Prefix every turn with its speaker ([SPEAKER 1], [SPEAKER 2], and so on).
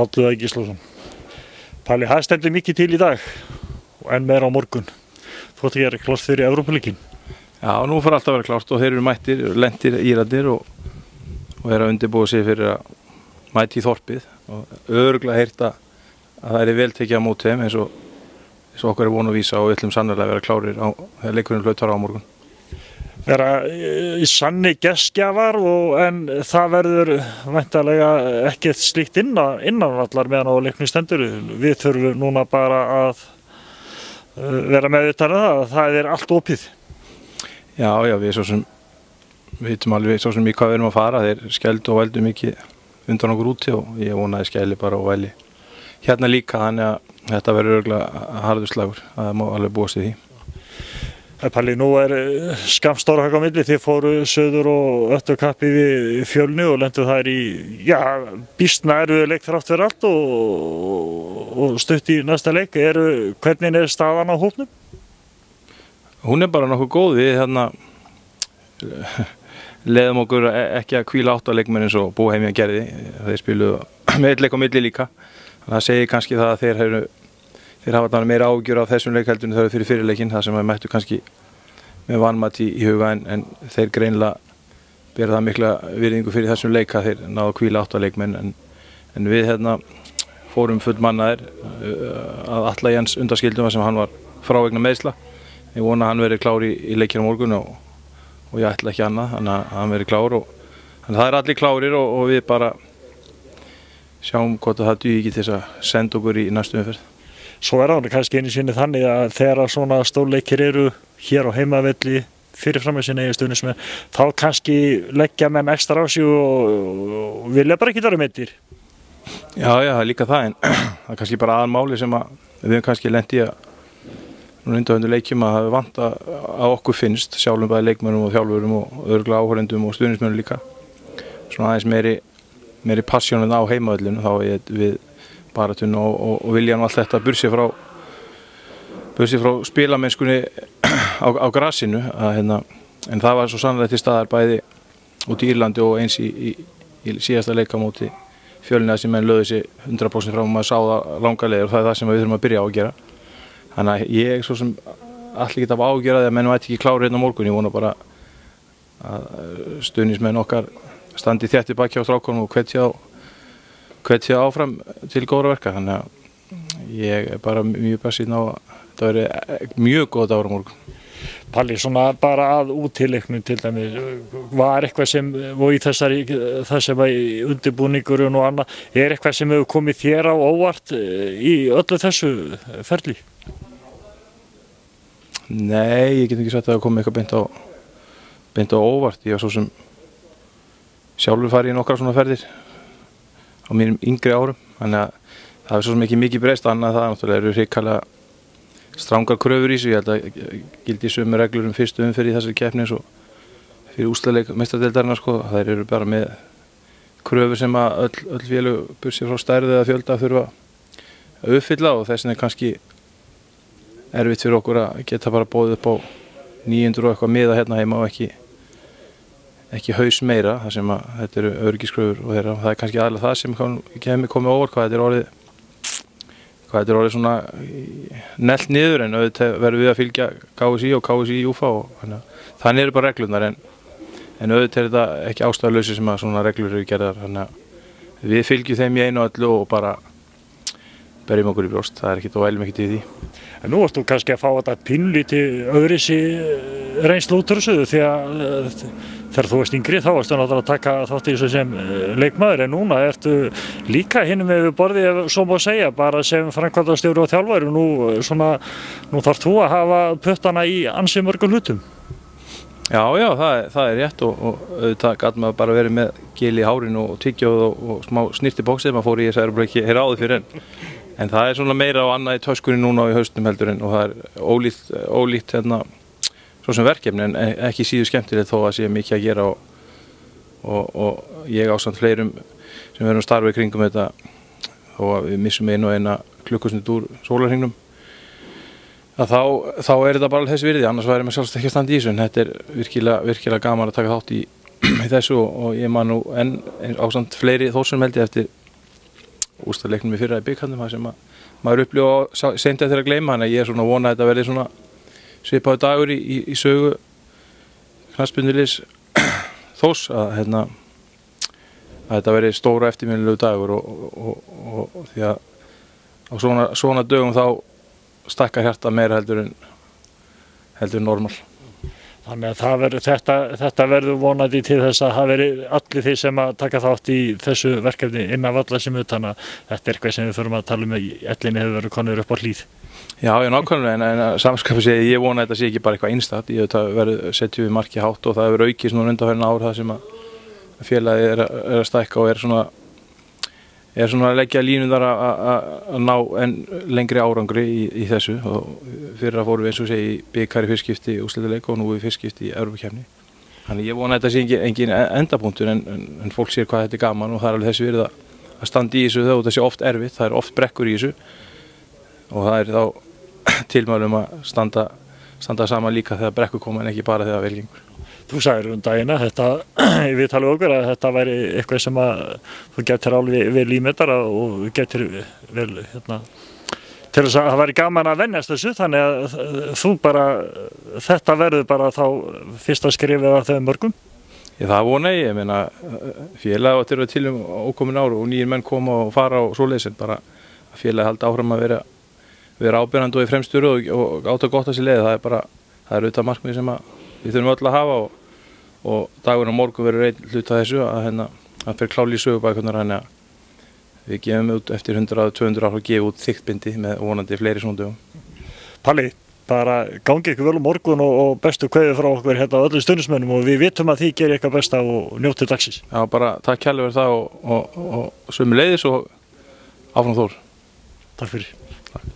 [SPEAKER 1] Páll Viðar Gíslason. Palli, það stendur mikið til í dag og enn meira á morgun. Þú ætti að gera klárt fyrir Evrópuleikin.
[SPEAKER 2] Já, nú fyrir allt að vera klárt og þeir eru mættir, lentir Írarnir og eru að undirbúa sig fyrir að mæti í þorpið og örugglega heyrt að það er vel tekið á móti þeim eins og okkur er von að vísa og við ætlum sannarlega að vera klárir þegar leikurinn flautar á morgun.
[SPEAKER 1] Vera í sanni gestgjafar en það verður væntanlega ekkert slíkt innanvallar meðan á leiknum stendur. Við þurfum núna bara að vera meðvitaðir um það er allt opið.
[SPEAKER 2] Já, við vitum alveg svo sem í hvað við erum að fara. Þeir skældu og vældu mikið undan okkur úti og ég vonaði skæli bara og væli hérna líka, þannig að þetta verður örugglega harður slagur. Það má alveg búast við því.
[SPEAKER 1] Palli, nú er skamstóra högg á milli. Þið fóru söður og öttukappi við Fjölni og lendu þær í býsna erfiðu leik þrátt fyrir allt og stutt í næsta leik. Hvernig er staðan á hópnum?
[SPEAKER 2] Hún er bara nokkuð góð. Við leiðum okkur ekki að hvíla átt á leikmenn eins og Bóheimia gerði. Þeir spiluðu með eitt leik á milli líka. Það segir kannski það að þeir hafa meira ágjur af þessum leik heldur en þau fyrir fyrirleikinn, það sem að mættu kannski með vanmat í huga en þeir greinlega bera það mikla virðingu fyrir þessum leik að þeir náðu að hvíla átt á leikmenn en við fórum fullmannaðir að Atla Jens undanskildum sem hann var frá vegna meiðsla. Ég vona að hann verði klár í leikinn á morgun og ég ætla ekki annað, þannig að hann verði klár þannig að það er allir klárir og við bara sjáum hvort það dugi ekki til þess að senda okkur í næstu umferð.
[SPEAKER 1] Svo er það kannski einu sinni þannig að þegar svona stórleikir eru hér á heimavelli fyrirfram með sinni stuðningsmenn, þá kannski leggja menn ekstra á sig og vilja bara ekki vera meiddir.
[SPEAKER 2] Já, það er líka það, en það er kannski bara aðalmáli sem við höfum kannski lent í að undanförnum leikjum að það vanta að okkur finnst, sjálfum bæði leikmönnum og þjálfurum og örugglega áhorfendum og stuðningsmönnum líka. Svona aðeins meiri passjónu á heimavellinu, þá við baratun og viljan og allt þetta bursi frá spilamennskunni á grasinu en það var svo sannlega til staðar bæði út í Írlandi og eins í síðasta leik á móti Fjölni sem menn lögðu sig 100% frá og maður sá það langa leiðir og það er það sem við þurfum að byrja á að gera. Þannig að ég svo sem allir geta að ágjöra því að menn væri ekki klárir hérna á morgun. Ég vona bara að stuðningsmenn okkar standi þétt í baki á strákunum og hvetja áfram til góðra verka, þannig að ég er bara mjög bjartsýnn á að þetta verði mjög góð dagur á morgun.
[SPEAKER 1] Palli, svona bara að útileiknum til dæmis, var eitthvað sem og í þessum undirbúningurinn og annað, er eitthvað sem hefur komið þér á óvart í öllu þessu ferli?
[SPEAKER 2] Nei, ég get ekki sagt að það komið eitthvað beint á óvart. Ég var svo sem sjálfur farið í nokkrar svona ferðir á mínum yngri árum, þannig að það er svo sem ekki mikið breyst annað það náttúrulega eru hrikalega strangar kröfur í þessu. Ég held að gildi sömu reglur fyrstu umferð í þessari keppni eins og fyrir úrslitaleik meistaradeildarinnar sko. Þær eru bara með kröfur sem að öll félög bursi frá stærð eða fjölda þurfa að uppfylla og þess vegna er kannski erfitt fyrir okkur að geta bara boðið upp á 900 og eitthvað miða hérna heima og ekki haus meira, þar sem að þetta eru öryggiskröfur og það er kannski aðalega það sem kemur komið óvart hvað þetta er orðið svona nellt niður, en auðvitað verðum við að fylgja KSÍ og KSÍ UFA og þannig eru bara reglurnar, en auðvitað er þetta ekki ástæðuleysi sem að svona reglur eru gerðar, þannig að við fylgjum þeim í einu og öllu og bara berjum okkur í brjóst, það er ekkert og vælum ekkert í því.
[SPEAKER 1] En nú varst þú kannski að fá þetta pínlítið öðruvísi reynslu út úr þessu, því að þegar þú varst yngri þá varstu náttúrulega að taka þátt í þessu sem leikmaður, en núna ertu líka hinum við borðið, ef svo má segja, bara sem framkvæmdastjóri og þjálfari. Nú þarf þú að hafa puttana í ansi mörgum hlutum.
[SPEAKER 2] Já, það er rétt og auðvitað gat maður bara verið með gil í hárinu og tyggjóð og smá snirti bóksið, maður fór í þess að bara ekki áður fyrir en það er svona meira á annað í töskunni núna í haustum heldur og það er ólíkt svo sem verkefni en ekki síður skemmtilegt þó að sé mikið að gera og ég ásamt fleirum sem verðum starfið kringum þetta þó að við missum eina klukkustund úr sólarhringnum að þá er þetta bara þess virði, annars væri maður sjálfsagt ekki að standa í þessu, en þetta er virkilega gaman að taka þátt í þessu og ég man nú enn ásamt fleiri þórsum held ég eftir úrslitaleiknum í fyrra í bikarnum, það sem maður upplifa seint eftir að gleyma, þannig að ég er svona vonað að þetta verði svona svipaður dagur í sögu knattspyrnuliðs Þórs, að þetta verði stóra eftirminnilegu dagur og því að á svona dögum þá stakkar hjarta meira heldur en normal.
[SPEAKER 1] Þannig að þetta verður vonandi til þess að það veri allir þeir sem að taka þátt í þessu verkefni innan valla sem utan, að þetta er eitthvað sem við förum að tala um í ellinni hefur verið konur upp á Hlíð. Já,
[SPEAKER 2] nákvæmlega, en samskapið segi ég vona að þetta sé ekki bara eitthvað einstakt, setjum við markið hátt og það hefur aukist núna undanfarin ár það sem að félagið er að stækka og er svona að leggja línunar að ná enn lengri árangri í þessu, og fyrir að fórum við eins og segi í bikar í fyrst skipti úrslitaleik og nú í fyrst skipti í Evrópukeppni. Þannig ég vona að þetta sé engin endapunktur en fólk sér hvað þetta er gaman og það er alveg þessi virði að standa í þessu þó þetta sé oft erfitt, það er oft brekkur í þessu og það er þá tilmælum að standa saman líka þegar brekkur koma en ekki bara þegar vel gengur.
[SPEAKER 1] Þú sagðir daginn að við talum okkur að þetta væri eitthvað sem að þú getur alveg vel ímyndar og getur vel til þess að það væri gaman að venjast þessu, þannig að þetta verður bara þá fyrsta skrifið af þau mörgum.
[SPEAKER 2] Það vona ég meina félag átti að vera til ókomin ár og nýjir menn koma og fara og svoleiðis, en bara að félag haldi áfram að vera ábyrgandi og í fremstur og átta gott að sér leið, það er auðvitað markmið sem við þurfum öll að hafa og dagurinn á morgun verður einn hluta þessu að fyrir kláli í sögubækunar, þannig að við gefum út eftir 100-200 ár og gefum út þykkt bindi með vonandi fleiri svona dögum.
[SPEAKER 1] Palli, bara gangi ykkur vel á morgun og bestu kveðið frá okkur hérna öllum stuðningsmönnum og við vitum að þið gerir eitthvað besta og njótið dagsins.
[SPEAKER 2] Já, bara takk kærlega fyrir það og sömuleiðis og áfram Þór.
[SPEAKER 1] Takk fyrir.
[SPEAKER 2] Takk.